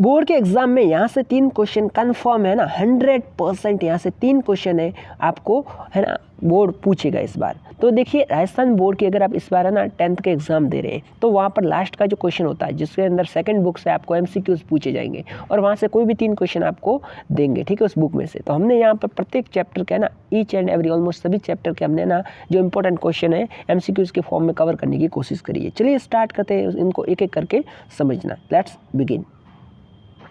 Board के exam में यहाँ से 3 क्वेश्चन कंफर्म है ना, 100% यहाँ से 3 क्वेश्चन है आपको, है ना, बोर्ड पूछेगा इस बार। तो देखिए राजस्थान बोर्ड की अगर आप इस बार है ना 10th के एग्जाम दे रहे हैं तो वहाँ पर लास्ट का जो क्वेश्चन होता है जिसके अंदर सेकंड बुक से आपको MCQs पूछे जाएंगे और वहाँ से कोई भी 3 क्वेश्चन आपको देंगे, ठीक है, उस बुक में से। तो हमने यहाँ पर प्रत्येक चैप्टर का है ना, ईच एंड एवरी ऑलमोस्ट सभी चैप्टर के हमने ना जो इंपॉर्टेंट क्वेश्चन है MCQs के फॉर्म में कवर करने की कोशिश करी है। चलिए स्टार्ट करते हैं इनको एक एक करके समझना। Let's begin.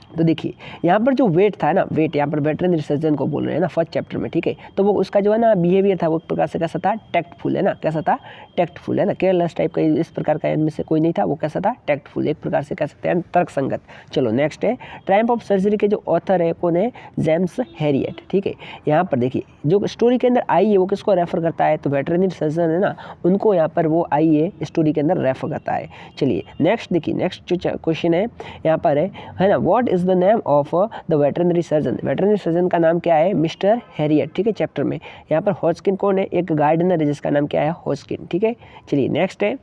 तो देखिए यहाँ पर जो वेट था ना, वेट यहाँ पर वेटरनरी सर्जन को बोल रहे हैं ना फर्स्ट चैप्टर में, ठीक है। तो वो उसका जो है ना बिहेवियर था वो एक प्रकार से कैसा था, टैक्टफुल, है ना, कैसा था, टैक्टफुल, है ना, केयरलेस टाइप का इस प्रकार का इनमें से कोई नहीं था, वो कैसा था, टैक्टफुल, एक प्रकार से कह सकते हैं तर्कसंगत। चलो नेक्स्ट है ट्रायम्फ ऑफ सर्जरी के जो ऑथर है कौन है, जेम्स हैरियट, ठीक है। यहाँ पर देखिए जो स्टोरी के अंदर आई है वो किसको रेफर करता है, तो वेटरनरी सर्जन है ना उनको यहाँ पर वो आई है स्टोरी के अंदर रेफर करता है। चलिए नेक्स्ट देखिए, नेक्स्ट जो क्वेश्चन है यहाँ पर है ना, what is the name of the veterinary surgeon, veterinary surgeon का नाम क्या है, मिस्टर हैरियट, ठीक है। चैप्टर में यहाँ पर हॉजकिन कौन है, एक गार्डनर है जिसका नाम क्या है, हॉजकिन, ठीक है। चलिए नेक्स्ट है,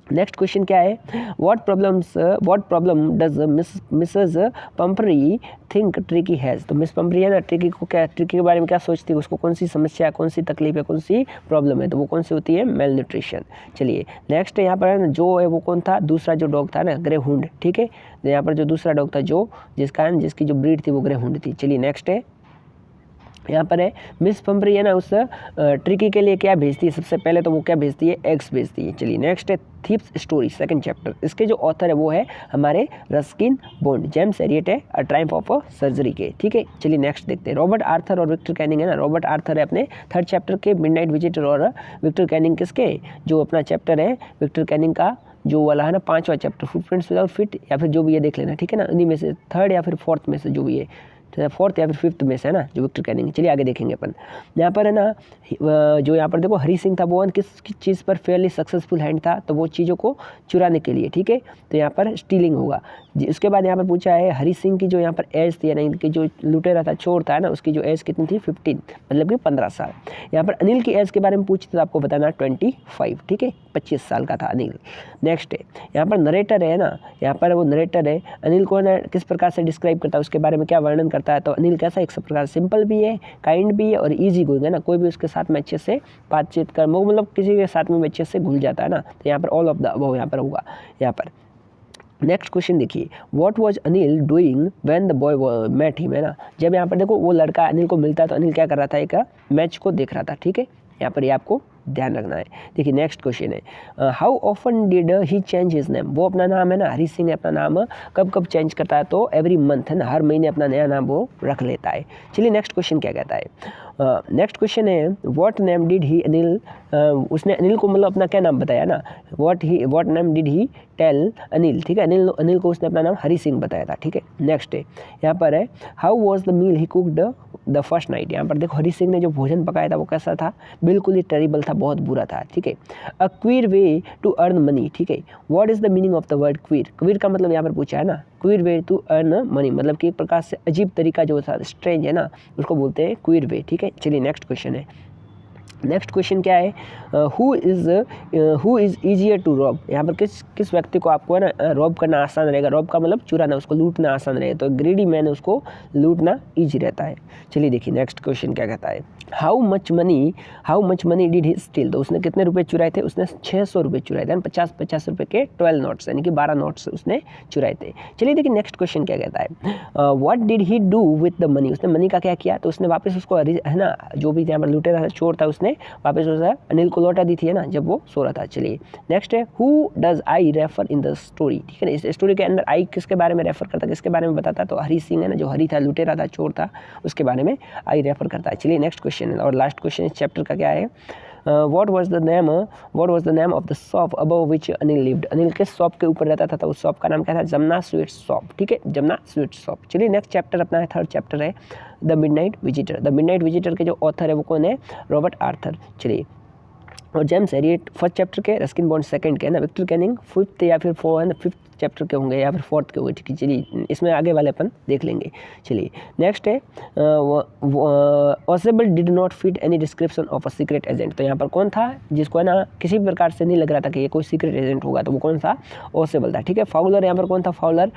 नेक्स्ट क्वेश्चन क्या है, what problem does Mrs Pumphrey think Tricki has, तो मिस पंपरी है ना ट्रिकी को क्या, ट्रिकी के बारे में क्या सोचती है, उसको कौन सी समस्या, कौन सी तकलीफ है, कौन सी प्रॉब्लम है, तो वो कौन सी होती है, मेल न्यूट्रिशन। चलिए नेक्स्ट यहाँ पर है ना, जो है वो कौन था, दूसरा जो डॉग था ना, ग्रे हुंड, ठीक है। यहाँ पर जो दूसरा डॉग था जो जिसकी जो ब्रीड थी वो ग्रे हुंड थी। चलिए नेक्स्ट है, यहाँ पर है मिस पंपरी है ना उस ट्रिकी के लिए क्या भेजती है, सबसे पहले तो वो क्या भेजती है, एग्स भेजती है। चलिए नेक्स्ट है थीप्स स्टोरी सेकंड चैप्टर, इसके जो ऑथर है वो है हमारे रस्किन बॉन्ड, जेम्स हैरियट है ट्रायम्फ ऑफ सर्जरी के, ठीक है। चलिए नेक्स्ट देखते हैं, रॉबर्ट आर्थर और विक्टर कैनिंग है ना, रॉबर्ट आर्थर है अपने थर्ड चैप्टर के मिडनाइट विजिटर और विक्टर कैनिंग किसके, जो अपना चैप्टर है विक्टर कैनिंग का जो वाला है ना 5वां चैप्टर फुटप्रिंट्स विदाउट फीट, या फिर जो भी ये देख लेना, ठीक है ना, इन्हीं में से थर्ड या फिर फोर्थ में से जो भी है, फोर्थ या फिर फिफ्थ में से है ना जो विक्टर कैनिंग। चलिए आगे देखेंगे अपन। यहाँ पर है ना जो यहाँ पर देखो हरी सिंह था वो किस चीज़ पर फेयरली सक्सेसफुल हैंड था, तो वो चीज़ों को चुराने के लिए, ठीक है, तो यहाँ पर स्टीलिंग होगा। उसके बाद यहाँ पर पूछा है हरी सिंह की जो यहाँ पर एज थी यानी कि जो लुटेरा था, चोर था ना, उसकी जो एज कितनी थी, 15, मतलब कि 15 साल। यहाँ पर अनिल की एज के बारे में पूछते तो आपको बताना 25, ठीक है, 25 साल का था अनिल। नेक्स्ट है यहाँ पर नरेटर है ना, यहाँ पर वो नरेटर है, अनिल को ना किस प्रकार से डिस्क्राइब करता है, उसके बारे में क्या वर्णन करता है, तो अनिल कैसा एक प्रकार सिंपल भी है, काइंड भी है और ईजी गोइंग है ना, कोई भी उसके साथ में अच्छे से बातचीत कर, मतलब किसी के साथ में अच्छे से घुल जाता है ना, तो यहाँ पर ऑल ऑफ द अबव यहाँ पर होगा। यहाँ पर नेक्स्ट क्वेश्चन देखिए, what was Anil doing when the boy met him, है ना, जब यहाँ पर देखो वो लड़का अनिल को मिलता है तो अनिल क्या कर रहा था, एक मैच को देख रहा था, ठीक है, यहाँ पर ये आपको ध्यान रखना है। देखिए नेक्स्ट क्वेश्चन है, how often did he change his name, वो अपना नाम है ना हरी सिंह अपना नाम कब कब चेंज करता है, तो एवरी मंथ, है ना, हर महीने अपना नया नाम वो रख लेता है। चलिए नेक्स्ट क्वेश्चन क्या कहता है, नेक्स्ट क्वेश्चन है what name did he Anil, उसने अनिल को मतलब अपना क्या नाम बताया ना, what name did he tell Anil, ठीक है, अनिल को उसने अपना नाम हरी सिंह बताया था, ठीक है। नेक्स्ट है यहाँ पर है how was the meal he cooked the first night, यहाँ पर देखो हरी सिंह ने जो भोजन पकाया था वो कैसा था, बिल्कुल ही टेरिबल था, बहुत बुरा था, ठीक है। A queer way to earn money, ठीक है, what is the meaning of the word queer, queer का मतलब यहाँ पर पूछा है ना, queer way to earn money, मतलब कि एक प्रकार से अजीब तरीका जो था, स्ट्रेंज है ना, उसको बोलते हैं क्वीर वे, ठीक है। चलिए नेक्स्ट क्वेश्चन है, नेक्स्ट क्वेश्चन क्या है, who is easier to rob, यहाँ पर किस व्यक्ति को आपको है ना रॉब करना आसान रहेगा, रॉब का मतलब चुराना, उसको लूटना आसान रहेगा, तो ग्रीडी मैन है उसको लूटना ईजी रहता है। चलिए देखिए नेक्स्ट क्वेश्चन क्या कहता है, how much money did he steel, तो उसने कितने रुपए चुराए थे, उसने 600 रुपये चुराए थे, 50 रुपये के 12 नोट्स यानी कि 12 नोट्स उसने चुराए थे। चलिए देखिए नेक्स्ट क्वेश्चन क्या कहता है, what did he do with the money, उसने मनी का क्या किया, तो उसने वापस उसको है ना जो भी यहाँ पर लुटेरा था, चोर था, उसने वापस उसे अनिल को लौटा दी थी, है ना, जब वो सो रहा था। चलिए नेक्स्ट है who does I refer in the story, ठीक है ना, इस स्टोरी के अंदर आई किसके बारे में रेफर करता है, किसके बारे में बताता है, तो हरी सिंह है ना, जो हरी था, लुटेरा था, चोर था, उसके बारे में आई रेफर करता है। चलिए नेक्स्ट क्वेश्चन और लास्ट क्वेश्चन इस चैप्टर का क्या है, what was the name of the shop above which Anil lived, Anil किस शॉप के ऊपर रहता था, तो उस शॉप का नाम क्या था, जमुना स्वीट शॉप, ठीक है, जमुना स्वीट शॉप। चलिए नेक्स्ट चैप्टर अपना है थर्ड चैप्टर है the midnight visitor, the midnight visitor के जो ऑथर है वो कौन है, रॉबर्ट आर्थर। चलिए और जेम्स एरियट फर्स्ट चैप्टर के, रस्किन बॉन्ड सेकंड के है ना, विक्टर कैनिंग फिफ्थ या फिर फोर है ना, फिफ्थ चैप्टर के होंगे या फिर फोर्थ के होंगे, ठीक है। चलिए इसमें आगे वाले अपन देख लेंगे। चलिए नेक्स्ट है Ausable did not fit any description of a secret agent. तो यहाँ पर कौन था जिसको है ना किसी भी प्रकार से नहीं लग रहा था कि ये कोई सीक्रेट एजेंट होगा, तो वो कौन सा, ऑसेबल था, ठीक है। फाउलर यहाँ पर कौन था, फाउलर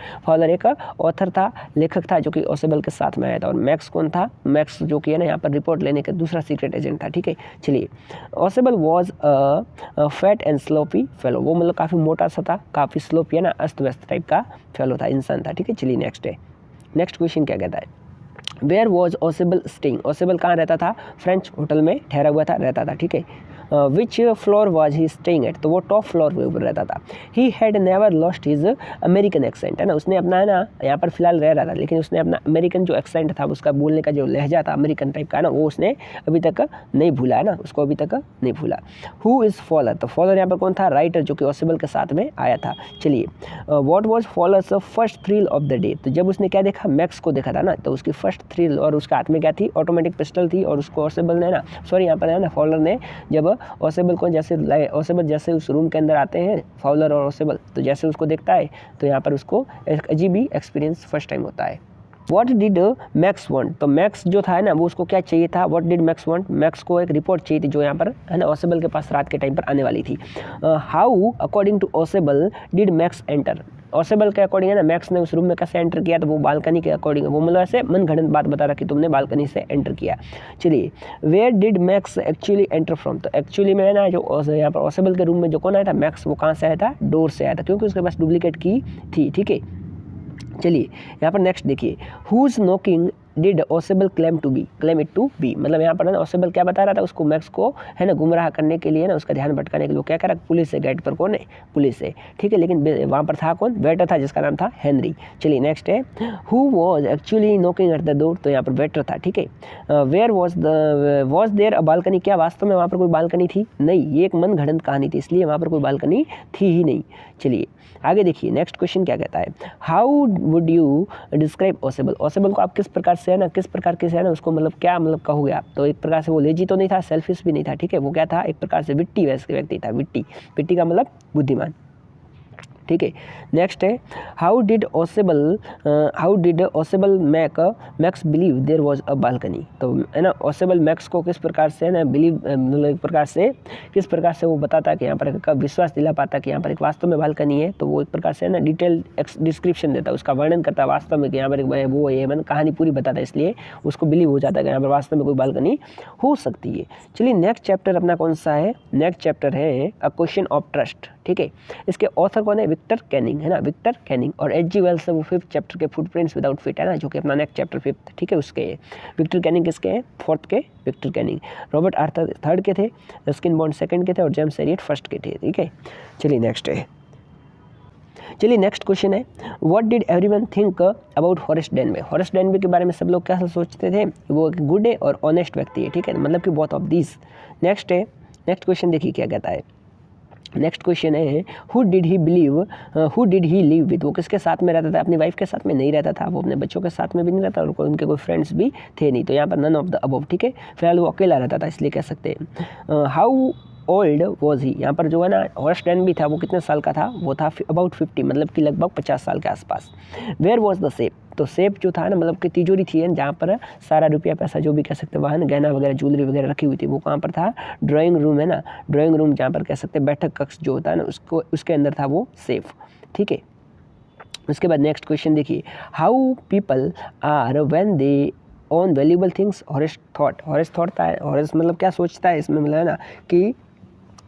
एक ऑथर था, लेखक था जो कि ऑसेबल के साथ में आया था। और मैक्स कौन था, मैक्स जो कि है ना यहाँ पर रिपोर्ट लेने का दूसरा सीक्रेट एजेंट था, ठीक है। चलिए Ausable was a fat and sloppy fellow, वो मतलब काफ़ी मोटा सा था, काफ़ी स्लोपी है ना, अस्त व्यस्त टाइप का फेलो था, इंसान था, ठीक है। चलिए नेक्स्ट है, नेक्स्ट क्वेश्चन क्या कहता है, where was Ausable staying, Ausable कहाँ रहता था, फ्रेंच होटल में ठहरा हुआ था, रहता था, ठीक है। विच floor was he staying at, तो वो टॉप फ्लोर पे ऊपर रहता था। He had never lost his American accent, है ना, उसने अपना है ना यहाँ पर फिलहाल रह रहा था, लेकिन उसने अपना अमेरिकन जो एक्सेंट था, उसका बोलने का जो लहजा था अमेरिकन टाइप का ना, वो उसने अभी तक नहीं भूला, है ना, उसको अभी तक नहीं भूला। हु इज़ फॉलर, तो फॉलर यहाँ पर कौन था, राइटर जो कि ऑसेबल के साथ में आया था। चलिए what was फॉलर्स first thrill of the day, तो जब उसने क्या देखा, मैक्स को देखा था ना, तो उसकी फर्स्ट थ्रिल और उसके हाथ में क्या थी, ऑटोमेटिक पिस्टल थी, और उसको ऑसेबल ने ना, सॉरी यहाँ पर है ना, फॉलर ने जब ऑसेबल को ऑसेबल जैसे उस रूम के अंदर आते हैं फाउलर और ऑसेबल, तो जैसे उसको देखता है तो यहाँ पर उसको एक अजीब ही एक्सपीरियंस फर्स्ट टाइम होता है। व्हाट डिड मैक्स वांट, तो मैक्स जो था है ना, वो उसको क्या चाहिए था, what did max want, max को एक रिपोर्ट चाहिए थी जो यहाँ पर है ना ऑसेबल के पास रात के टाइम पर आने वाली थी। How according to Ausable did Max enter, Ausable के अकॉर्डिंग है ना, मैक्स ने उस रूम में कैसे एंटर किया, तो वो बालकनी के अकॉर्डिंग, वो मतलब ऐसे मन घड़ंत बात बता रहा कि तुमने बालकनी से एंटर किया। चलिए where did Max actually enter from, तो एक्चुअली में है ना जो यहाँ पर ऑसेबल के रूम में जो कौन आया था, मैक्स, वो कहाँ से आया था, डोर से आया था, क्योंकि उसके पास डुप्लीकेट की थी, ठीक है। चलिए यहाँ पर नेक्स्ट देखिए, whose knocking did Ausable claim it to be, मतलब यहाँ पर ना ऑसेबल क्या बता रहा था उसको, मैक्स को है ना गुमराह करने के लिए ना, उसका ध्यान भटकाने के लिए क्या करा, पुलिस से, गेट पर कौन है, पुलिस है, ठीक है। लेकिन वहाँ पर था कौन, वेटर था जिसका नाम था हेनरी। चलिए नेक्स्ट है, who was actually knocking at the door, तो यहाँ पर वेटर था, ठीक है। Where was there a balcony, क्या वास्तव में वहाँ पर कोई बालकनी थी, नहीं, ये एक मन घड़ंत कहानी थी, इसलिए वहाँ पर कोई बालकनी थी ही नहीं। चलिए आगे देखिए, नेक्स्ट क्वेश्चन क्या कहता है, how would you describe Ausable, Ausable को आप किस प्रकार से है ना, किस प्रकार के से है ना उसको मतलब क्या मतलब कहोगे आप, तो एक प्रकार से वो लेजी तो नहीं था, सेल्फिश भी नहीं था, ठीक है, वो क्या था, एक प्रकार से विट्टी व्यक्ति था, विट्टी का मतलब बुद्धिमान, ठीक है। नेक्स्ट है, how did Ausable Max believe there was a balcony, तो है ना ऑसेबल मैक्स को किस प्रकार से है ना बिलीव, मतलब एक प्रकार से किस प्रकार से वो बताता है कि यहाँ पर कब विश्वास दिला पाता कि यहाँ पर एक वास्तव में बालकनी है, तो वो एक प्रकार से है ना डिटेल डिस्क्रिप्शन देता है, उसका वर्णन करता है वास्तव में कि यहाँ पर एक वो है, मैंने कहानी पूरी बताता है, इसलिए उसको बिलीव हो जाता है कि यहाँ पर वास्तव में कोई बालकनी हो सकती है। चलिए नेक्स्ट चैप्टर अपना कौन सा है, नेक्स्ट चैप्टर है अ क्वेश्चन ऑफ ट्रस्ट, ठीक है। इसके ऑथर कौन है, विक्टर कैनिंग, है ना, विक्टर कैनिंग। और एच.जी. वेल्स वो फिफ्थ चैप्टर के फुटप्रिंट्स विदाउट फीट, है ना, जो कि अपना नेक्स्ट चैप्टर फिफ्थ, ठीक है, उसके है। विक्टर कैनिंग किसके हैं, फोर्थ के Victor Canning. Robert Arthur third के थे, रस्किन बॉन्ड सेकंड के थे, और जेम्स एरियट फर्स्ट के थे, ठीक है। चलिए नेक्स्ट है, चलिए नेक्स्ट क्वेश्चन है, what did everyone think about Horace Danby, Horace Danby के बारे में सब लोग क्या सोचते थे, वो एक गुड है और ऑनेस्ट व्यक्ति है, ठीक है, मतलब कि बोथ ऑफ दिस। नेक्स्ट है, नेक्स्ट क्वेश्चन देखिए क्या कहता है, नेक्स्ट क्वेश्चन है, who did he live with, वो किसके साथ में रहता था, अपनी वाइफ के साथ में नहीं रहता था, वो अपने बच्चों के साथ में भी नहीं रहता, और उनके कोई फ्रेंड्स भी थे नहीं, तो यहाँ पर नन ऑफ द अबव, ठीक है, फिलहाल वो अकेला रहता था, इसलिए कह सकते हैं। हाउ ओल्ड वॉज ही, यहाँ पर जो है ना हॉरेस डेनवी था वो कितने साल का था, वो था अबाउट 50, मतलब कि लगभग 50 साल के आसपास। वेयर वॉज द सेफ, तो सेफ जो था ना, मतलब कि तिजोरी थी जहाँ पर सारा रुपया पैसा जो भी कह सकते वाहन गहना वगैरह ज्वेलरी वगैरह रखी हुई थी, वो कहाँ पर था, ड्राइंग रूम, है ना, ड्राइंग रूम जहाँ पर कह सकते बैठक कक्ष जो होता है ना, उसको उसके अंदर था वो सेफ, ठीक है। उसके बाद नेक्स्ट क्वेश्चन देखिए, how people are when they own valuable things, Horace thought था, हॉरेस मतलब क्या सोचता है इसमें, मतलब है ना कि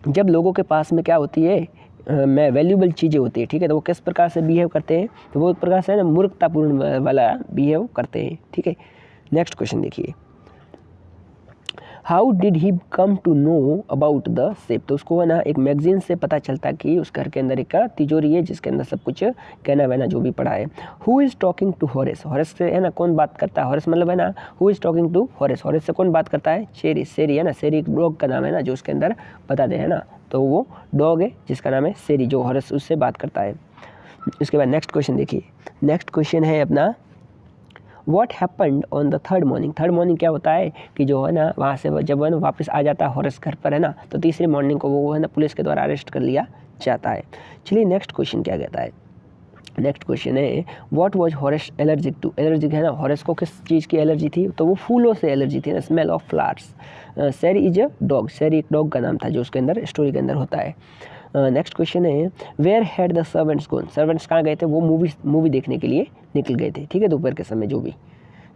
जब लोगों के पास में क्या होती है में वैल्यूबल चीज़ें होती है, ठीक है, तो वो किस प्रकार से बिहेव करते हैं, तो वो एक प्रकार से ना मूर्खतापूर्ण वाला बिहेव करते हैं, ठीक है। नेक्स्ट क्वेश्चन देखिए, how did he come to know about the safe, तो उसको है ना एक मैगजीन से पता चलता कि उस घर के अंदर एक तिजोरी है जिसके अंदर सब कुछ कहना वहना जो भी पड़ा है। Who is talking to Horace, Horace से है ना कौन बात करता है, हॉरेस मतलब है ना who is talking to Horace, Horace से कौन बात करता है, सेरी है ना, सेरी एक डॉग का नाम है ना जो उसके अंदर बता दे, है ना, तो वो डॉग है जिसका नाम है सेरी, जो हॉरेस उससे बात करता है। उसके बाद नेक्स्ट क्वेश्चन देखिए, नेक्स्ट क्वेश्चन है अपना, what happened on the third morning, third morning क्या होता है कि जो है ना वहाँ से जब है ना वापस आ जाता है हॉरेस घर पर है ना, तो तीसरी मॉर्निंग को वो है ना पुलिस के द्वारा अरेस्ट कर लिया जाता है। चलिए नेक्स्ट क्वेश्चन क्या कहता है, नेक्स्ट क्वेश्चन है what was Horace allergic to, allergic है ना हॉरेस को किस चीज़ की एलर्जी थी, तो वो फूलों से एलर्जी थी ना, स्मेल ऑफ फ्लावर्स। सैरी इज अ डॉग, सैरी एक डॉग का नाम था जो उसके अंदर स्टोरी के अंदर होता है। नेक्स्ट क्वेश्चन है where had the servants gone, servants कहाँ गए थे, वो मूवी देखने के लिए निकल गए थे, ठीक है, दोपहर के समय जो भी।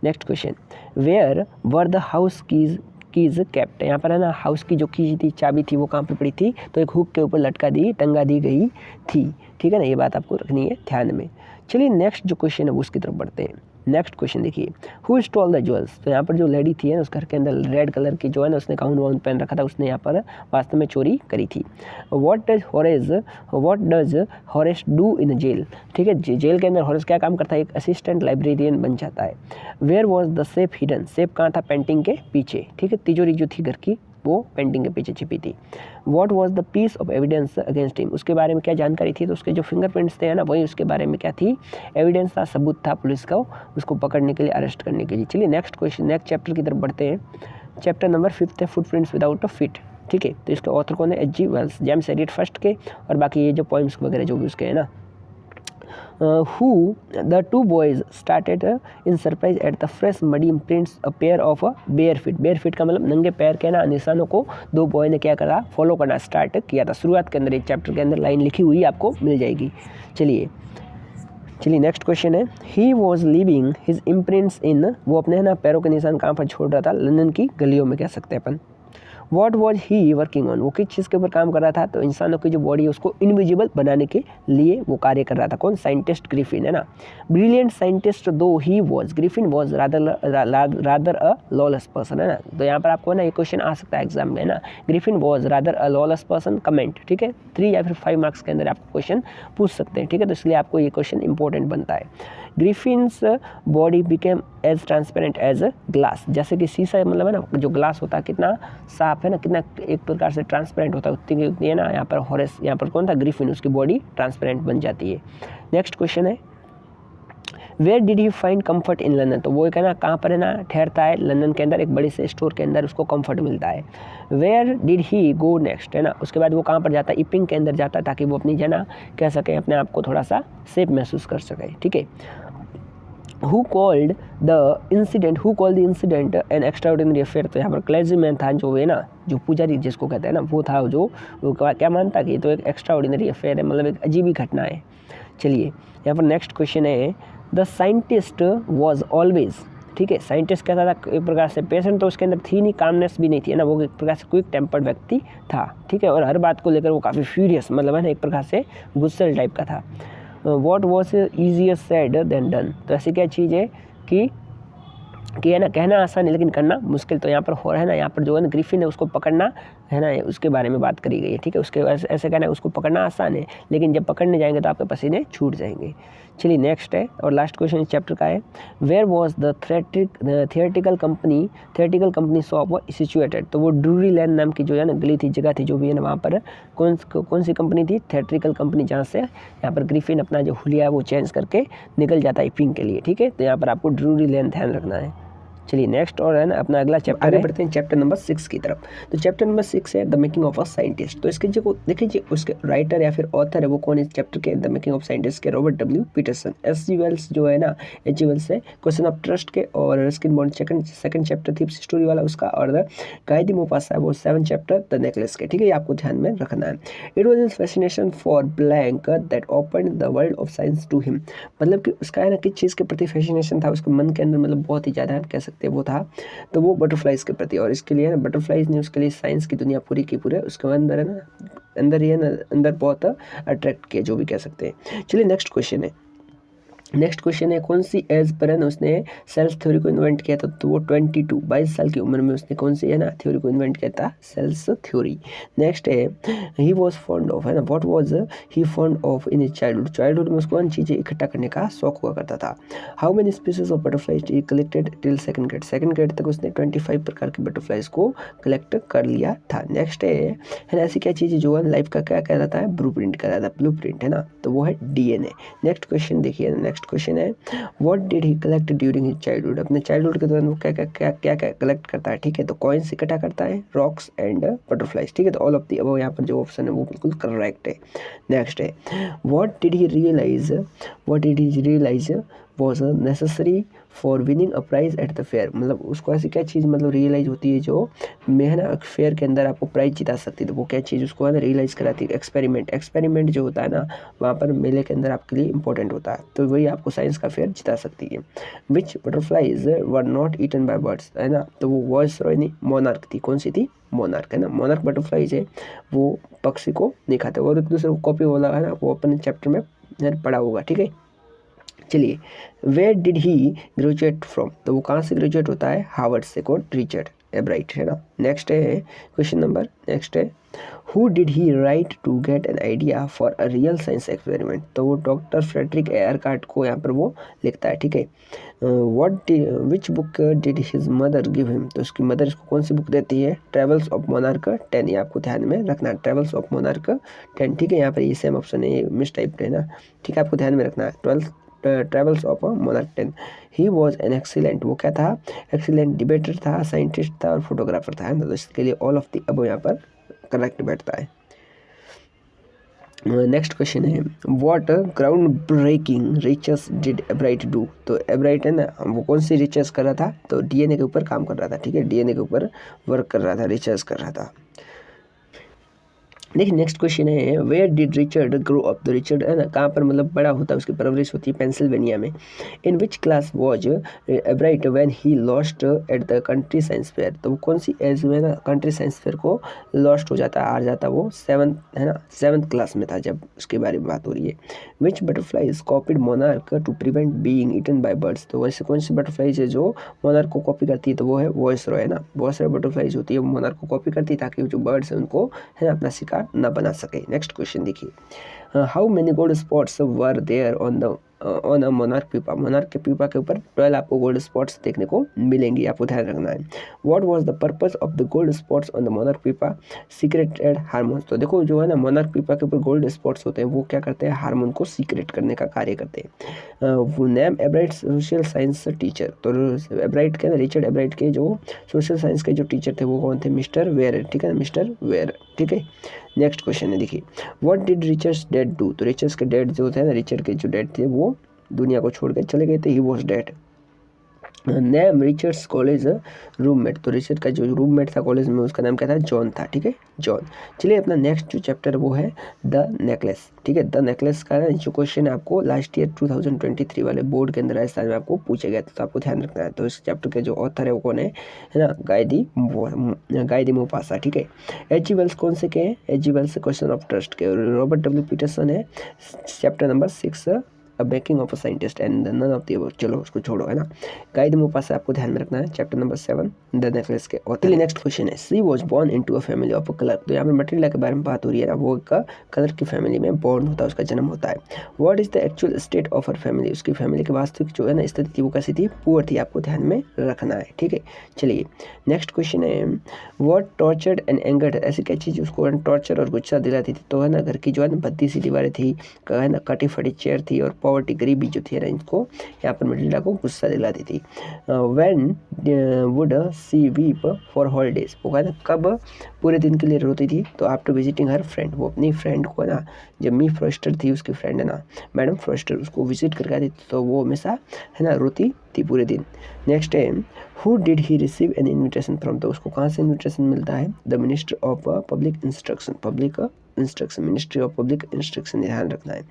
Next question where were the house keys kept, यहाँ पर है ना हाउस की जो की थी चाबी थी वो कहाँ पे पड़ी थी, तो एक हुक के ऊपर टंगा दी गई थी, ठीक है ना, ये बात आपको रखनी है ध्यान में। चलिए नेक्स्ट जो क्वेश्चन है वो उसकी तरफ बढ़ते हैं। नेक्स्ट क्वेश्चन देखिए हु स्टॉल द ज्वेल्स, तो यहाँ पर जो लेडी थी ना उस घर के अंदर रेड कलर की जो है ना उसने गाउन वाउन पहन रखा था, उसने यहाँ पर वास्तव में चोरी करी थी। What does Horace do in jail, ठीक है, जेल के अंदर हॉरेस क्या काम करता है, एक असिस्टेंट लाइब्रेरियन बन जाता है। Where was the safe hidden, safe कहाँ था, पेंटिंग के पीछे, ठीक है, तिजोरी जो थी घर की वो पेंटिंग के पीछे छिपी थी। What was the piece of evidence against him, उसके बारे में क्या जानकारी थी, तो उसके जो फिंगरप्रिंट्स थे ना वही उसके बारे में क्या थी, एविडेंस था, सबूत था पुलिस का उसको पकड़ने के लिए, अरेस्ट करने के लिए। चलिए नेक्स्ट क्वेश्चन, नेक्स्ट चैप्टर की तरफ बढ़ते हैं। चैप्टर नंबर 5 है फुटप्रिंट्स विदाउट अ फीट, ठीक है, तो इसके ऑथर कौन है, H.G. Wales, James Elliott first के, और बाकी ये जो पोइम्स वगैरह जो भी उसके है ना। who the two boys started in surprise at the fresh muddy imprints a pair of bare feet, bare feet का मतलब नंगे पैर के ना निशानों को दो बॉय ने क्या करा, फॉलो करना स्टार्ट किया था। शुरुआत के अंदर एक चैप्टर के अंदर लाइन लिखी हुई आपको मिल जाएगी। चलिए नेक्स्ट क्वेश्चन है he was leaving his imprints in, वो अपने ना पैरों के निशान कहाँ पर छोड़ रहा था, लंदन की गलियों में कह सकते हैं अपन। What was he working on, वो किस चीज़ के ऊपर काम कर रहा था, तो इंसानों की जो बॉडी है उसको इनविजिबल बनाने के लिए वो कार्य कर रहा था। कौन, साइंटिस्ट ग्रिफिन, है ना। ब्रिलियंट साइंटिस्ट दो he was, Griffin was rather a lawless person, है ना, तो यहाँ पर आपको ना ये क्वेश्चन आ सकता है एग्जाम में, है ना, Griffin was rather a lawless person, comment, ठीक है, 3 या फिर 5 मार्क्स के अंदर आपको क्वेश्चन पूछ सकते हैं, ठीक है, तो इसलिए आपको ये क्वेश्चन इंपॉर्टेंट बनता है। Griffin's body became as transparent as glass, जैसे कि शीशा मतलब है ना जो ग्लास होता है कितना साफ है ना, कितना एक प्रकार से ट्रांसपेरेंट होता है, उतनी है ना, यहाँ पर हॉरेस, यहाँ पर कौन था, ग्रिफिन, उसकी बॉडी ट्रांसपेरेंट बन जाती है। नेक्स्ट क्वेश्चन है where did he find comfort in London, तो वो एक है ना कहाँ पर है ना ठहरता है, लंदन के अंदर एक बड़े से स्टोर के अंदर उसको कम्फर्ट मिलता है। Where did he go next, है ना, उसके बाद वो कहाँ पर जाता है, इपिंग के अंदर जाता है ताकि वो अपनी जो है ना कह सके अपने आप को थोड़ा सा सेफ महसूस कर सके, ठीक है। Who called the incident an extraordinary affair, तो यहाँ पर क्लैर्जीमैन था जो है ना जो पुजारी जिसको कहते हैं ना वो था जो वो क्या मानता कि ये तो एक एक्स्ट्राऑर्डिनरी अफेयर है, मतलब एक अजीब ही घटना है। चलिए यहाँ पर नेक्स्ट क्वेश्चन है द साइंटिस्ट वॉज ऑलवेज, ठीक है, साइंटिस्ट कहता था एक प्रकार से, पेशेंट तो उसके अंदर थी नहीं, कामनेस भी नहीं थी, है ना, वो एक प्रकार से क्विक टेम्पर्ड व्यक्ति था, ठीक है, और हर बात को लेकर वो काफ़ी फ्यूरियस, मतलब है ना एक प्रकार से गुस्सेल टाइप का था। What was easier said than done, तो ऐसी क्या चीज़ है कि है ना कहना आसान है लेकिन करना मुश्किल, तो यहाँ पर हो रहा है ना, यहाँ पर जो है ना ग्रिफिन है उसको पकड़ना है ना, उसके बारे में बात करी गई है, ठीक है, उसके ऐसे कहना है उसको पकड़ना आसान है लेकिन जब पकड़ने जाएंगे तो आपके पसीने छूट जाएंगे। चलिए नेक्स्ट है और लास्ट क्वेश्चन इस चैप्टर का है where was the theatrical company shop situated, तो वो ड्रूरी लैन नाम की जो है ना गली थी, जगह थी जो भी है ना, वहाँ पर कौन सी कंपनी थी, थिएट्रिकल कंपनी, जहाँ से यहाँ पर ग्रिफिन अपना जो हुलिया है वो चेंज करके निकल जाता है पिंक के लिए, ठीक है, तो यहाँ पर आपको ड्रूरी लैन ध्यान रखना है। चलिए नेक्स्ट और है ना अपना अगला चैप्टर आगे बढ़ते हैं चैप्टर नंबर 6 की तरफ। तो चैप्टर नंबर 6 है the making of a scientist, तो इसके जो देखिए उसके राइटर या फिर ऑथर है वो कौन है इस चैप्टर के, द मेकिंग ऑफ साइंटिस्ट के Robert W Peterson. H.G. Wells जो है ना H.G. वेल्स है क्वेश्चन ऑफ ट्रस्ट के, और रस्किन बॉन्ड सेकंड चैप्टर थी स्टोरी वाला उसका, और द गाय दी मोपासा है वो 7 चैप्टर द नेकलेस के, ठीक है, ये आपको ध्यान में रखना है। It was his fascination for blank that open the world of science to him, मतलब कि उसका है ना किस चीज़ के प्रति फैसिनेशन था उसके मन के अंदर, मतलब बहुत ही ज़्यादा कह सकते हैं वो था, तो वो बटरफ्लाइज के प्रति, और इसके लिए ना बटरफ्लाइज ने उसके लिए साइंस की दुनिया पूरी की पूरे उसके अंदर है ना अंदर ही है ना अंदर बहुत अट्रैक्ट किया जो भी कह सकते हैं। चलिए नेक्स्ट क्वेश्चन है कौन सी एज पर है ना उसने सेल्स थ्योरी को इन्वेंट किया था, तो वो 22 साल की उम्र में उसने कौन सी है ना थ्योरी को इन्वेंट किया था, सेल्स थ्योरी। नेक्स्ट है ही वॉज फॉन्ड ऑफ, है ना, what was he fond of in his childhood में उसको अन चीज़ें इकट्ठा करने का शौक हुआ करता था। How many species of butterflies he collected till second grade तक उसने 25 प्रकार के बटरफ्लाइज को कलेक्ट कर लिया था। नेक्स्ट है ना ऐसी क्या चीज़ जो है लाइफ का क्या कहलाता है, ब्लूप्रिंट कहलाता है, ब्लूप्रिंट, है ना, तो वो है DNA। नेक्स्ट क्वेश्चन देखिए, नेक्स्ट नेक्स्ट क्वेश्चन है what did he collect during his childhood, अपने चाइल्डहुड के दौरान वो क्या कलेक्ट करता है, ठीक है। तो कॉइन्स इकट्ठा करता है, रॉक्स एंड बटरफ्लाइज, ठीक है। तो ऑल ऑफ दी अबव यहाँ पर जो ऑप्शन है वो बिल्कुल करेक्ट है। नेक्स्ट है what did he realise was necessary for winning a prize at the fair, मतलब उसको ऐसी क्या चीज़ मतलब रियलाइज होती है जो में है ना फेयर के अंदर आपको प्राइज जिता सकती है, तो वो क्या चीज़ उसको है ना रियलाइज कराती है। एक्सपेरिमेंट जो होता है ना वहाँ पर मेले के अंदर आपके लिए इंपॉर्टेंट होता है, तो वही आपको साइंस का फेयर जिता सकती है। Which butterflies were not eaten by birds, है ना, तो वो वॉइसरॉय नहीं मोनार्क थी, कौन सी थी, मोनार्क, है ना। मोनार्क बटरफ्लाइज है वो पक्षी को नहीं खाते, और एक दूसरे को कॉपी वाला है ना वो अपने चैप्टर में पढ़ा होगा, ठीक है। चलिए where did he graduate from, तो वो कहाँ से ग्रेजुएट होता है, हार्वर्ड से, कौन, रिचर्ड एब्राइट, है ना। नेक्स्ट है क्वेश्चन नंबर नेक्स्ट है who did he write to get an idea for a real science experiment, तो वो डॉक्टर फ्रेडरिक एयरकार्ट को यहाँ पर वो लिखता है, ठीक है। Which book did his mother give him, तो उसकी मदर इसको कौन सी बुक देती है, ट्रेवल्स ऑफ मोनार्क 10, ये आपको ध्यान में रखना है, ट्रेवल्स ऑफ मोनार्क 10, ठीक है। यहाँ पर ये सेम ऑप्शन है, ये मिस टाइप है ना, ठीक है, आपको ध्यान में रखना है। Travels of monarch 10। He was an excellent, वो क्या था, एक्सीलेंट डिबेटर था, साइंटिस्ट था और फोटोग्राफर था, है ना। तो इसके लिए ऑल ऑफ द अबव यहाँ पर करेक्ट बैठता है। नेक्स्ट क्वेश्चन है what ground breaking research did Ebright do, तो एब्राइट है ना वो कौन सी रिसर्च कर रहा था, तो डीएनए के ऊपर काम कर रहा था, ठीक है, डीएनए के ऊपर वर्क कर रहा था, रिसर्च कर रहा था। देखिए नेक्स्ट क्वेश्चन है where did Richard grow up, तो रिचर्ड है ना कहाँ पर मतलब बड़ा होता है, उसकी परवरिश होती है पेंसिल्वेनिया में। In which class was Ebright when he lost at the country science fair, तो वो कौन सी एज में ना कंट्री साइंस फेयर को लॉस्ट हो जाता, हार जाता, वो 7th है ना 7th क्लास में था जब, उसके बारे में बात हो रही है। Which butterflies copied monarch to prevent being eaten by birds, तो वैसे कौन सी बटरफ्लाइज है जो मोनार्क को कॉपी करती है, तो वो है वॉइसरॉय, है ना। वॉइसरॉय बटरफ्लाइज होती है वो मोनार्क को कॉपी करती है ताकि जो बर्ड्स हैं उनको है ना अपना शिकार न बना सके। नेक्स्ट क्वेश्चन देखिए how many gold spots were there on a monarch pupa, monarch के पीपा के ऊपर 12 आपको गोल्ड स्पॉट्स देखने को मिलेंगी, आपको ध्यान रखना है। What was the purpose of the gold spots on the monarch पीपा, सीक्रेटेड हार्मोन्स, तो देखो जो है ना मोनार्क पीपा के ऊपर गोल्ड स्पॉट्स होते हैं वो क्या करते हैं, हार्मोन को सीक्रेट करने का कार्य करते हैं। नेम एब्राइट सोशल साइंस टीचर, तो एब्राइट के ना रिचर्ड एब्राइट के जो सोशल साइंस के जो टीचर थे वो कौन थे, मिस्टर वेयर, ठीक है, मिस्टर वेयर, ठीक है। नेक्स्ट क्वेश्चन है देखिए what did Richards dad do, तो रिचर्ड्स के डैड जो थे ना, रिचर्ड के जो डैड थे वो दुनिया को छोड़ के चले गए थे, he was dead. Name Richards college roommate, तो रिचर्ड का जो रूममेट था कॉलेज में उसका नाम क्या था, जॉन था, ठीक है, जॉन। चलिए अपना नेक्स्ट जो चैप्टर वो है द नेकलेस, ठीक है। द नेकलेस का जो क्वेश्चन है आपको लास्ट ईयर 2023 वाले बोर्ड के अंदर राजस्थान में आपको पूछे गए थे, तो आपको ध्यान रखना है। तो इस चैप्टर के जो ऑथर है वो कौन है ना, गाइदी मोपासा, ठीक है। एच.जी. वेल्स कौन से के हैं, H G. Wells question of trust के, रॉबर्ट डब्ल्यू पीटरसन है chapter number 6 a making of a scientist and none of the above, चलो उसको छोड़ो, है ना। गाइड मोपासा आपको ध्यान में रखना है, चैप्टर नंबर 7 द नेकलेस के ऑथर। नेक्स्ट क्वेश्चन है she was born into a family of a clerk, तो यहाँ पर मटेरियल के बारे में बात हो रही है ना, वो एक कलर की फैमिली में बॉर्न होता है, उसका जन्म होता है। What is the actual state of her family, उसकी फैमिली की वास्तविक जो है ना स्थिति थी वो कैसी थी, पुअर थी, आपको ध्यान में रखना है, ठीक है। चलिए नेक्स्ट क्वेश्चन है व्हाट टॉर्चर्ड एंड एंगर्ड, ऐसी क्या चीज़ उसको टॉर्चर और गुस्सा दिलाती थी, तो है ना घर की जो है ना भद्दी सी दीवारें थी, है ना कटी फटी चेयर थी, और पॉवर्टी गरीबी जो थी ना इनको यहाँ पर मटिल्डा को गुस्सा दिलाती थी। When would see weep for holidays, वो कहना कब पूरे दिन के लिए रोती थी, तो आफ्टर विजिटिंग हर फ्रेंड, वो अपनी फ्रेंड को ना, जब मी फ्रॉस्टर थी उसकी फ्रेंड है ना मैडम फ्रॉस्टर, उसको विजिट करके आती थी तो वो हमेशा है ना रोती थी पूरे दिन। नेक्स्ट है who did he receive an invitation from, तो उसको कहाँ से इन्विटेशन मिलता है, the minister of public instruction, ministry of public instruction, ध्यान रखना है।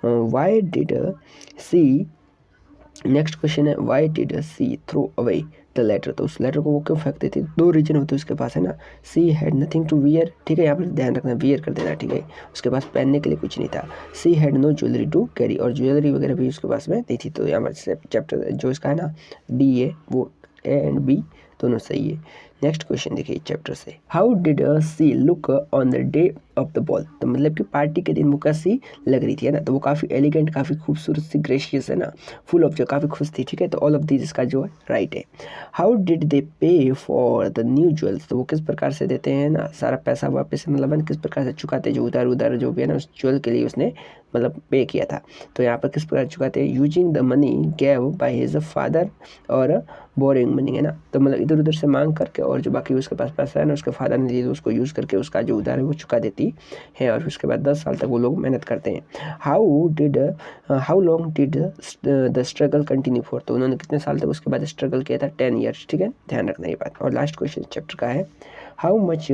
Why did she, next question है why did she throw away the letter, तो उस लेटर को वो क्यों फेंकते थे, दो रीजन होते हैं उसके पास, है ना। She had nothing to wear, ठीक है, यहाँ पर ध्यान रखना वियर कर देना, ठीक है, उसके पास पहनने के लिए कुछ नहीं था। She had no jewellery to carry, और ज्वेलरी वगैरह भी उसके पास में नहीं थी। तो यहाँ पर चैप्टर जो इसका है ना डी है वो ए एंड बी दोनों सही है। नेक्स्ट क्वेश्चन देखिए चैप्टर से, how did she look on the day of the ball, तो मतलब कि पार्टी के दिन वो कैसी लग रही थी, है ना, तो वो काफ़ी एलिगेंट, काफ़ी खूबसूरत सी, ग्रेशियस, है ना, फुल ऑफ जो, काफ़ी खुश थी, ठीक है, तो ऑल ऑफ दीज इसका जो है राइट है। हाउ डिड दे पे फॉर द न्यू ज्वेल्स, तो वो किस प्रकार से देते हैं ना सारा पैसा वापस, मतलब किस प्रकार से चुकाते, जो उधार जो भी है ना उस ज्वेल के लिए उसने मतलब पे किया था, तो यहाँ पर किस प्रकार चुकाते हैं, using the money gave by his father और बोरिंग मनी, है ना, तो मतलब इधर उधर से मांग करके और जो बाकी उसके पास पैसा है ना उसके फादर ने दिया उसको यूज़ करके उसका जो उधार है वो चुका देती है, और उसके बाद 10 साल तक वो लोग मेहनत करते हैं। How long did the struggle continue for, तो उन्होंने कितने साल तक उसके बाद स्ट्रगल किया था, 10 ईयर्स, ठीक है, ध्यान रखना ये बात। और लास्ट क्वेश्चन चैप्टर का है, how much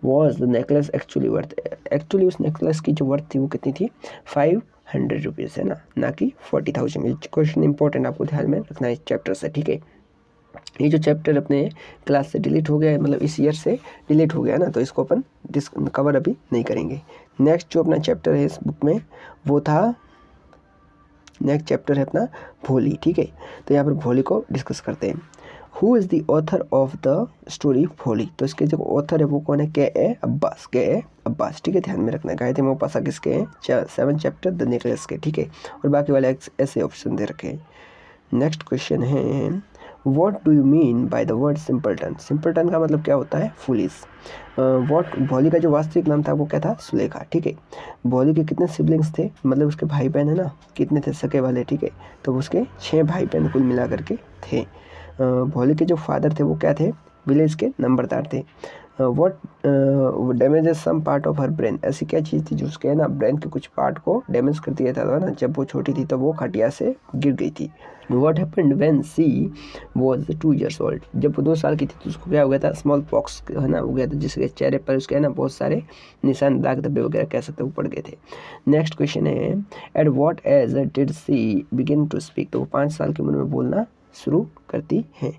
was the necklace actually worth, actually उस नेकलेस की जो वर्थ थी वो कितनी थी, 500 रुपीज़, है ना कि 40,000। ये क्वेश्चन इंपॉर्टेंट आपको ध्यान में रखना है इस चैप्टर से, ठीक है। ये जो चैप्टर अपने क्लास से डिलीट हो गया है, मतलब इस ईयर से डिलीट हो गया ना, तो इसको अपन कवर अभी नहीं करेंगे। नेक्स्ट जो अपना चैप्टर है इस बुक में वो था, नेक्स्ट चैप्टर है अपना भोली, ठीक है, तो यहाँ पर भोली को डिस्कस करते हैं। Who is the author of the story भोली, तो इसके जो ऑथर है वो कौन है, के.ए. अब्बास, ठीक है, ध्यान में रखना। गायत्री मोपासा किसके हैं, 7 चैप्टर द नेकलेस के, ठीक है, और बाकी वाले ऐसे ऑप्शन दे रखे हैं। नेक्स्ट क्वेश्चन है, what do you mean by the word simpleton, simpleton का मतलब क्या होता है, फुलिस। भोली का जो वास्तविक नाम था वो क्या था, सुलेखा, ठीक है। भोली के कितने सिबलिंग्स थे, मतलब उसके भाई बहन है ना, कितने थे सके वाले, ठीक है, तो उसके 6 भाई बहन कुल मिला करके थे। भोली के जो फादर थे वो क्या थे, विलेज के नंबरदार थे। What damages some part of her brain, ऐसी क्या चीज़ थी जो उसके है ना ब्रेन के कुछ पार्ट को डैमेज कर दिया था ना, जब वो छोटी थी तो वो खटिया से गिर गई थी। What happened when she was 2 years old, जब वो 2 साल की थी तो उसको क्या हो गया था, स्मॉल पॉक्स, है ना, हो गया था, जिसके चेहरे पर उसके है ना बहुत सारे निशान, दाग धब्बे वगैरह कह सकते वो पड़ गए थे। नेक्स्ट क्वेश्चन है, at what age did she begin to speak, तो वो 5 साल की उम्र में बोलना शुरू करती है।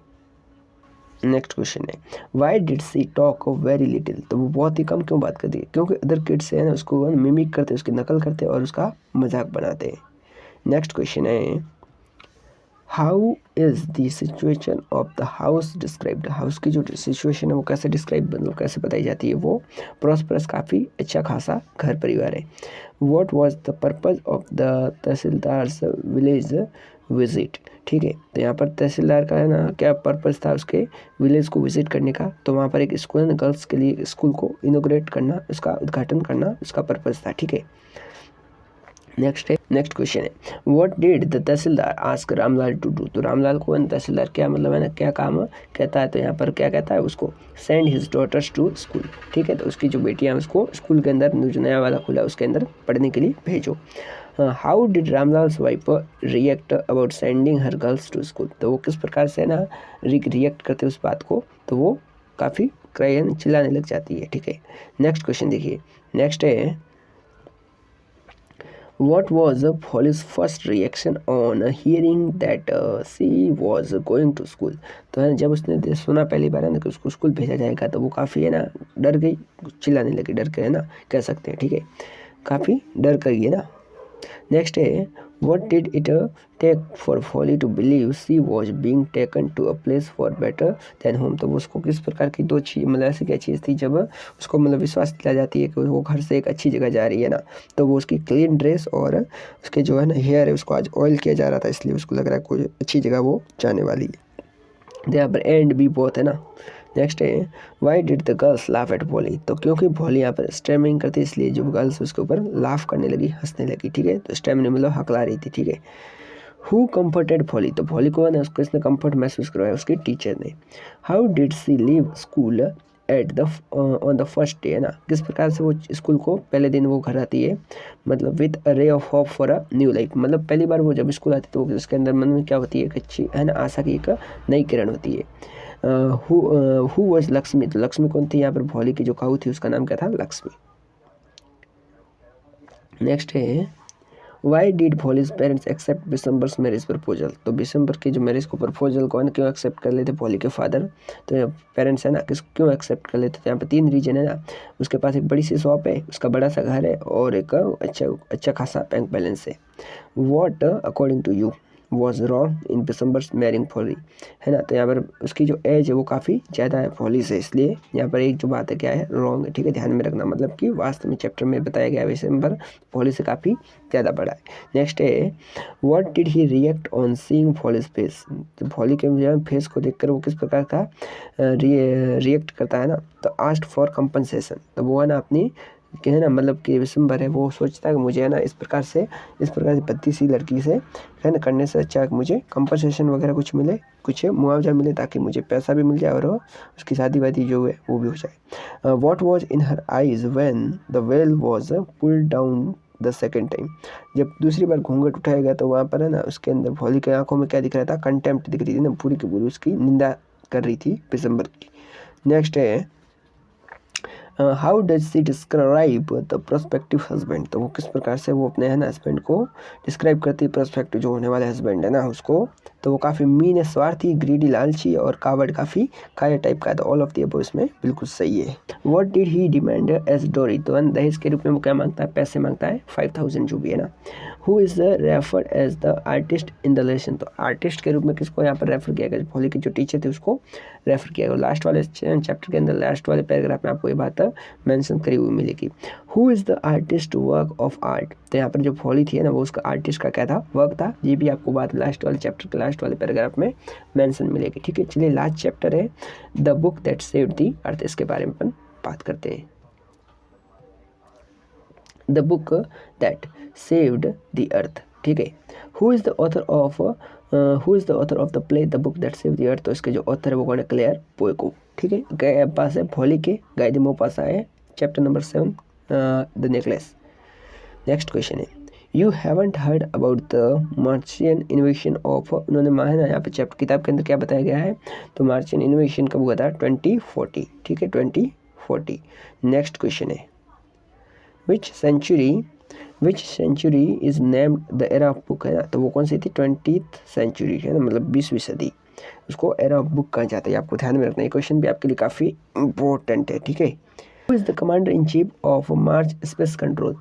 नेक्स्ट क्वेश्चन है, why did she talk very little, तो वो बहुत ही कम क्यों बात करती है, क्योंकि अदर किड्स है ना उसको मिमिक करते, उसकी नकल करते और उसका मजाक बनाते हैं। नेक्स्ट क्वेश्चन है, how is the situation of the house described, house की जो सिचुएशन है वो कैसे डिस्क्राइब, मतलब कैसे बताई जाती है, वो प्रॉस्परस, काफ़ी अच्छा खासा घर परिवार है। What was the purpose of the tahsildar's village visit, ठीक है, तो यहाँ पर तहसीलदार का है ना क्या पर्पज़ था उसके विलेज को विजिट करने का, तो वहाँ पर एक स्कूल है गर्ल्स के लिए, स्कूल को इनोग्रेट करना, उसका उद्घाटन करना उसका पर्पज़ था, ठीक है। नेक्स्ट क्वेश्चन है, what did the tehsildar ask Ramlal to do, तो रामलाल को तहसीलदार क्या मतलब है ना क्या काम कहता है, तो यहाँ पर क्या कहता है उसको, send his daughters to school, ठीक है, तो उसकी जो बेटियाँ उसको स्कूल के अंदर जो नया वाला खुला उसके अंदर पढ़ने के लिए भेजो। How did Ramlal's wife react about sending her girls to school, तो वो किस प्रकार से ना रिएक्ट करते उस बात को, तो वो काफ़ी क्राई चिल्लाने लग जाती है, ठीक है। नेक्स्ट क्वेश्चन देखिए, नेक्स्ट है, What was Polly's first reaction on hearing that she was going to school, तो है जब उसने सुना पहली बार है ना कि उसको स्कूल भेजा जाएगा, तो वो काफ़ी है ना डर गई, चिल्लाने लगी, डर के है ना कह सकते हैं, ठीक है, काफ़ी डर गई है ना। नेक्स्ट है, what did it take for Polly to believe she was being taken to a place for better than home, तो उसको किस प्रकार की दो चीज़, मतलब ऐसी क्या चीज़ थी जब उसको मतलब विश्वास दिला जाती है कि वो घर से एक अच्छी जगह जा रही है ना, तो वो उसकी क्लीन ड्रेस और उसके जो है ना हेयर है उसको आज ऑयल किया जा रहा था, इसलिए उसको लग रहा है कोई अच्छी जगह वो जाने वाली है। यहाँ पर एंड भी बहुत है ना। नेक्स्ट है, why did the girls laugh at भोली, तो क्योंकि भोली यहाँ पर स्टैमिंग करती, इसलिए जो गर्ल्स उसके ऊपर लाफ करने लगी, हंसने लगी, ठीक है, तो स्टैमिंग मतलब हकला रही थी, ठीक है। हु कम्फर्टेड भोली, तो भोली को है ना उसको इसने कम्फर्ट महसूस करवाया, उसकी टीचर ने। How did she leave school at the on the first day, है ना, किस प्रकार से वो स्कूल को पहले दिन वो घर आती है, मतलब with a ray of hope for a new life, मतलब पहली बार वो जब स्कूल आती है तो उसके अंदर मन में क्या होती है, एक अच्छी है ना आशा की एक नई किरण होती है। हु वाज लक्ष्मी, तो लक्ष्मी कौन थी, यहाँ पर भोली की जो काऊ थी उसका नाम क्या था, लक्ष्मी। नेक्स्ट है, why did Bholi's parents accept Bishamber's marriage proposal, तो बिशंबर की जो मैरिज को प्रपोजल कौन क्यों एक्सेप्ट कर लेते, भोली के फादर, तो पेरेंट्स है ना किस क्यों एक्सेप्ट कर लेते, तो यहाँ पे 3 रीजन है ना, उसके पास एक बड़ी सी शॉप है, उसका बड़ा सा घर है और एक अच्छा खासा बैंक बैलेंस है। What according to you, was wrong in Bishambar marrying Folly, है ना। तो यहाँ पर उसकी जो एज है वो काफ़ी ज़्यादा है फॉली से, इसलिए यहाँ पर एक जो बात है क्या है, रॉन्ग है, ठीक है, ध्यान में रखना। मतलब कि वास्तव में चैप्टर में बताया गया है बिशम्बर फॉली से काफ़ी ज़्यादा बड़ा है। नेक्स्ट है what did he react on seeing follies face, तो फॉली के फेस को देखकर वो किस प्रकार का रिएक्ट करता है ना। तो आस्क्ड फॉर कंपनसेशन, तो वो है ना अपनी है ना, मतलब कि बिशम्बर है वो सोचता है कि मुझे है ना इस प्रकार से भद्दी सी लड़की से है ना करने से अच्छा कि मुझे कंपनसेशन वगैरह कुछ मिले, कुछ मुआवजा मिले, ताकि मुझे पैसा भी मिल जाए और उसकी शादी वादी जो है वो भी हो जाए। What was in her eyes when the well was pulled down the second time, जब दूसरी बार घूंघट उठाया गया तो वहाँ पर है ना उसके अंदर फॉली के आंखों में क्या दिख रहा था, कंटेम्प्ट दिख रही थी ना, पूरी की पूरी उसकी निंदा कर रही थी बिशम्बर की। नेक्स्ट है how does she describe the prospective husband, तो वो किस प्रकार से वो अपने है ना हस्बैंड को डिस्क्राइब करती है, प्रोस्पेक्टिव जो होने वाले हस्बैंड है ना उसको। तो वो काफ़ी मीन है, स्वार्थी, ग्रीडी, लालची और कावर्ड, काफ़ी काया टाइप का है। तो ऑल ऑफ द अबव इसमें बिल्कुल सही है। What did he demand as dowry, तो दहेज के रूप में वो क्या मांगता है, पैसे मांगता है 5000 जो भी है ना। Who is referred as the artist in the lesson, तो आर्टिस्ट के रूप में किसको यहाँ पर रेफर किया गया, फॉली के जो टीचर थे उसको रेफर किया गया। लास्ट वाले चैप्टर के अंदर लास्ट वाले पैराग्राफ में आपको ये बात मेंशन करी हुई मिलेगी। Who is the artist work of art, तो यहाँ पर जो फॉली थी ना वो उसका आर्टिस्ट का क्या था, वर्क था। ये भी आपको बात लास्ट वाले चैप्टर के लास्ट वाले पैराग्राफ में मेंशन मिलेगी, ठीक है। चलिए लास्ट चैप्टर है the book that saved the earth, इसके बारे में अपन बात करते हैं। The book that saved the earth, ठीक है। Who is the author of the play the book that saved the earth, तो इसके जो ऑथर है वो कौन है, क्लेयर पोएको, ठीक है। गए पास है फॉली के, गाय द मोपासा है chapter number 7 the necklace. Next question है you haven't heard about the Martian invasion of, उन्होंने है ना यहाँ पे चैप्टर किताब के अंदर क्या बताया गया है, तो मार्शियन इन्वेशन कब हुआ था, 2040, ठीक है, 2040। नेक्स्ट क्वेश्चन है which century is named the era of book, है ना। तो वो कौन सी थी, 20th सेंचुरी, है ना, मतलब 20वीं सदी, उसको एरा ऑफ बुक कहा जाता है। आपको ध्यान में रखना है, क्वेश्चन भी आपके लिए काफ़ी इंपॉर्टेंट है, ठीक है। Who is the commander in chief of Mars space control,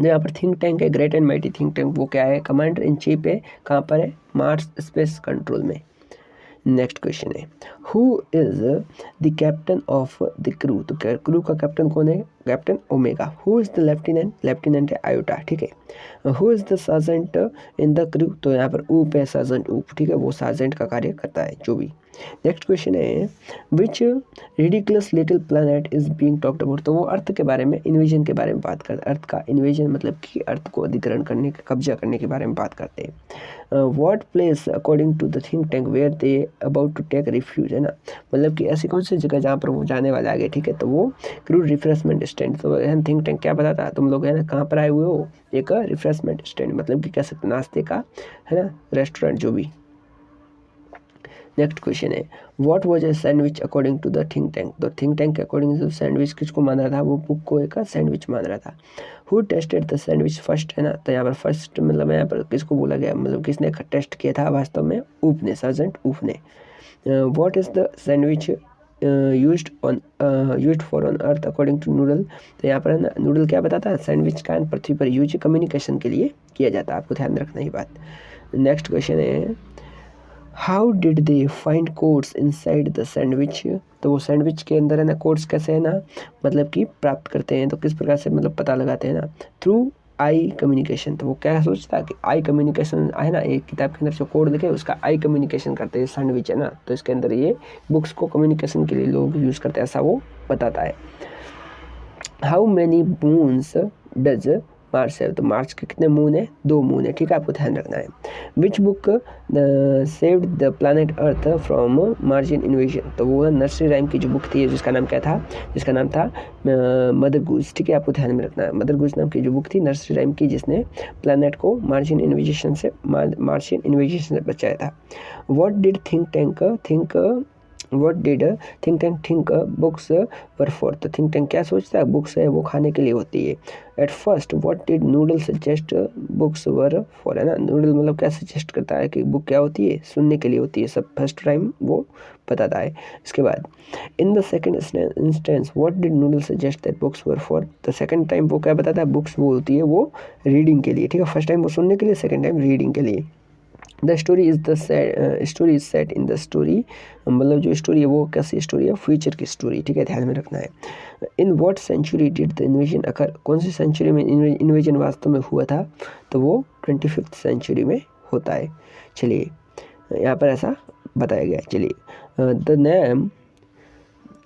जो यहाँ पर थिंक टैंक है, great and mighty think tank, वो क्या है, कमांडर इन चीफ है, कहाँ पर है, मार्स स्पेस कंट्रोल में। नेक्स्ट क्वेश्चन है who is the captain of the crew, तो क्रू का कैप्टन कौन है, captain omega. Who is the lieutenant है आयोटा, ठीक है। Who is the sergeant in the crew, तो यहाँ पर ऊप है, सार्जेंट ऊप, ठीक है, वो सार्जेंट का कार्य करता है जो भी। नेक्स्ट क्वेश्चन है which ridiculous little planet is being talked about, तो वो अर्थ के बारे में, इन्वेजन के बारे में बात करते हैं। अर्थ का इन्वेजन मतलब कि अर्थ को अधिग्रहण करने, कब्जा करने के बारे में बात करते हैं। What place according to the think tank where they about to take refuge, है ना, मतलब कि ऐसी कौन सी जगह जहाँ पर वो जाने वाले आगे, ठीक है। तो वो क्रूड रिफ्रेशमेंट स्टैंड, तो थिंक टैंक क्या बताता, तुम लोग है ना कहाँ पर आए हुए हो, एक रिफ्रेशमेंट स्टैंड, मतलब कि कह सकते नाश्ते का, है ना, रेस्टोरेंट जो भी। नेक्स्ट क्वेश्चन है what was a sandwich according to the think tank, तो थिंक टैंक के अकॉर्डिंग टू सैंडविच किसको मान रहा था, वो बुक को एक सैंडविच मान रहा था। Who tested the sandwich first, है ना, तो यहाँ पर फर्स्ट मतलब यहाँ पर किसको बोला गया, मतलब किसने टेस्ट किया था, वास्तव में ऊप ने, सर्जेंट ऊप ने। What is the sandwich used for on earth according to Noodle, तो यहाँ पर है ना नूडल क्या बताता है, सैंडविच का पृथ्वी पर यूज कम्युनिकेशन के लिए किया जाता है, आपको ध्यान रखना ही बात। नेक्स्ट क्वेश्चन है how did they find codes inside the sandwich, तो वो सैंडविच के अंदर है ना कोड्स कैसे है ना मतलब कि प्राप्त करते हैं, तो किस प्रकार से मतलब पता लगाते हैं ना, थ्रू आई कम्युनिकेशन। तो वो क्या सोचता है कि आई कम्युनिकेशन है ना, एक किताब के अंदर जो कोड लिखे उसका आई कम्युनिकेशन करते हैं, सैंडविच है ना, तो इसके अंदर ये बुक्स को कम्युनिकेशन के लिए लोग यूज़ करते हैं, ऐसा वो बताता है। How many moons does Mars है, तो मार्स के कितने मून है, 2 मून है, ठीक है, आपको ध्यान रखना है। Which book saved the planet earth from Martian invasion, तो वो नर्सरी राइम की जो बुक थी जिसका नाम क्या था, जिसका नाम था मदर गूज, ठीक है, आपको ध्यान में रखना है। मदर गूज नाम की जो बुक थी नर्सरी राइम की, जिसने प्लैनेट को मार्शियन इन्वेजन से बचाया था। What did think tank think books were for, तो थिंक टैंक क्या सोचता है, बुक्स है वो खाने के लिए होती है। At first what did noodle suggest books were for, है ना, नूडल मतलब क्या सजेस्ट करता है कि बुक क्या होती है, सुनने के लिए होती है, सब फर्स्ट टाइम वो बताता है। इसके बाद in the second instance what did noodle suggest that books were for, तो सेकंड टाइम वो क्या बताता है, बुक्स वो होती है वो रीडिंग के लिए, ठीक है, फर्स्ट टाइम वो सुनने के लिए, सेकंड टाइम रीडिंग के लिए। The story is set in the story, मतलब जो स्टोरी है वो कैसी स्टोरी है, फ्यूचर की स्टोरी, ठीक है, ध्यान में रखना है। In what century did the invasion occur, कौन सी सेंचुरी में इन्वेजन वास्तव में हुआ था, तो वो 25th सेंचुरी में होता है। चलिए यहाँ पर ऐसा बताया गया है। चलिए द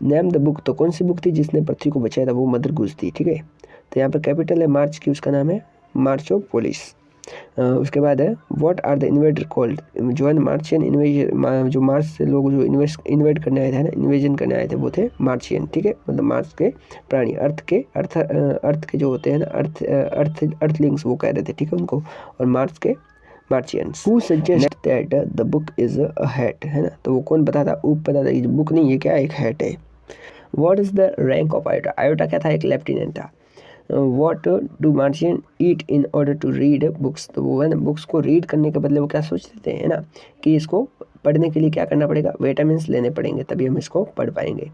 नेम द बुक, तो कौन सी बुक थी जिसने पृथ्वी को बचाया था, वो मदर गूस थी, ठीक है। तो यहाँ पर कैपिटल है मार्च की, उसका नाम है मार्च ऑफ पोलिस। उसके बाद है what are the invader called, जो है ना मार्चियन इन्वेजन, जो मार्च से लोग जो इन्वेड करने आए थे ना, इन्वेजन करने आए थे, वो थे मार्चियन, ठीक है, मतलब मार्च के प्राणी, अर्थ के जो होते हैं ना, अर्थलिंग्स वो कह रहे थे, ठीक है, उनको, और मार्च के Martians. Who suggest that the book is a hat, है ना, तो वो कौन बताता, बताता ये बुक नहीं है क्या, एक हैट है। What is the rank of Iota, Iota क्या था, एक लेफ्टिनेंट था। What do Martian eat in order to read books, तो वो है ना बुक्स को रीड करने के बदले वो क्या सोचते थे, है ना, कि इसको पढ़ने के लिए क्या करना पड़ेगा, विटामिन्स लेने पड़ेंगे, तभी हम इसको पढ़ पाएंगे।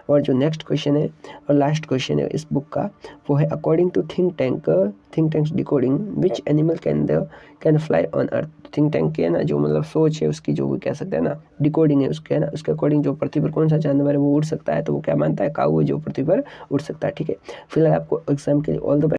और जो नेक्स्ट क्वेश्चन है और लास्ट क्वेश्चन है इस बुक का, वो है according to think tanks decoding which animal can fly on earth. Think tank के है ना जो मतलब सोच है उसकी, जो वो कह सकते हैं ना डिकोडिंग है उसके, है ना, उसके अकॉर्डिंग जो पृथ्वी पर कौन सा जानवर है वो उड़ सकता है, तो वो क्या मानता है, काऊ है जो पृथ्वी पर उड़ सकता है, ठीक है। फिलहाल आपको एग्जाम के लिए ऑल द बेस्ट।